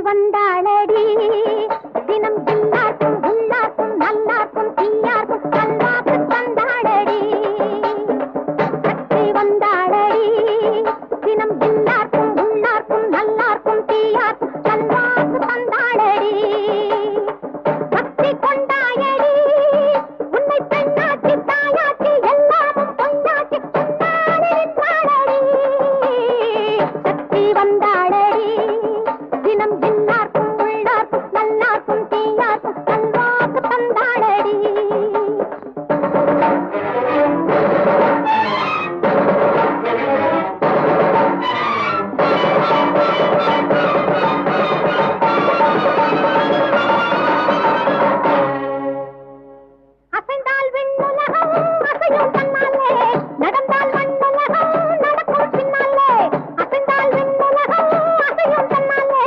வந்தாளடி தினம் எல்லாருக்கும் உள்ளார்க்கும் நல்லார்க்கும் தீயார்க்கும் நல்வாக்கு தந்தாளடி சக்தி வந்தாளடி தினம் எல்லாருக்கும் உள்ளார்க்கும் நல்லார்க்கும் தீயார்க்கும் நல்வாக்கு தந்தாளடி பக்தி கொண்டாயடி உன்னை பெண்ணாக்கி தாயாக்கி எல்லாமும் பொன்னாக்கி பொன்னாளடி சக்தி வந்தாளடி தினம் எல்லாருக்கும் உள்ளார்க்கும் நல்லார்க்கும் தீயார்க்கும் நல்வாக்கு தந்தாளடி அசைந்தால் விண்ணுலகம் அசையும் தன்னாலே நடந்தால் மண்ணுலகம் நடக்கும் பின்னாலே அசைந்தால் விண்ணுலகம் அசையும் தன்னாலே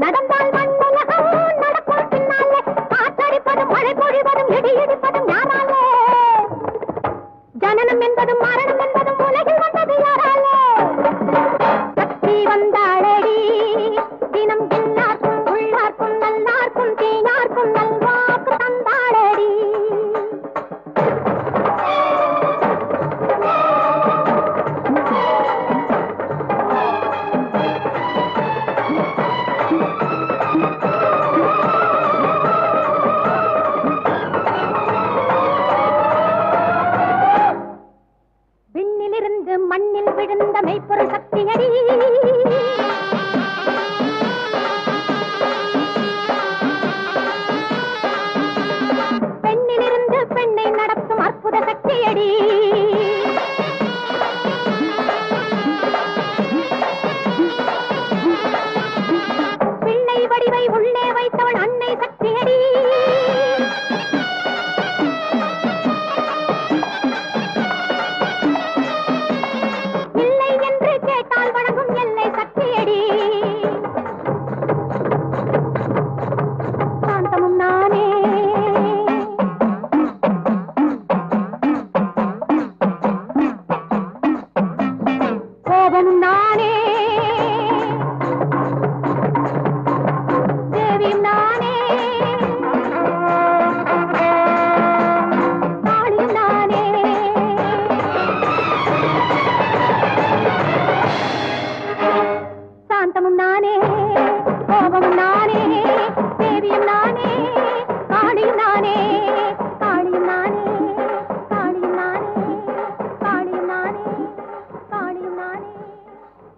நடந்தால் மண்ணுலகம் நடக்கும் பின்னாலே காற்றடிப்பதும் மழை பொழிவதும் இடி இடிப்பதும் யாராலே ஜனனம் என்பதும் மரணம் என்பதும் உலகில் வந்தது யாராலே சக்தி வந்தாளடி தினம் எல்லாருக்கும் உள்ளார்க்கும் நல்லார்க்கும் தீயார்க்கும் நல்வாக்கு தந்தாளடி விண்ணிலிருந்து மண்ணில் விழுந்த மெய்ப்பொருள் சக்தியடி பெண்ணிலிருந்து பெண்ணை நடத்தும் அற்புத சக்தியடி பிள்ளை வடிவை உள்ளே வைத்தவள் அன்னை சக்தியடி இல்லை என்று கேட்டால் வழங்கும் எல்லை சக்தியடி சாந்தமும் நானே கோபமும் நானே தேவியும் நானே காளியும் நானே சாந்தமும் நானே கோபமும் நானே தேவியும் நானே காளியும் நானே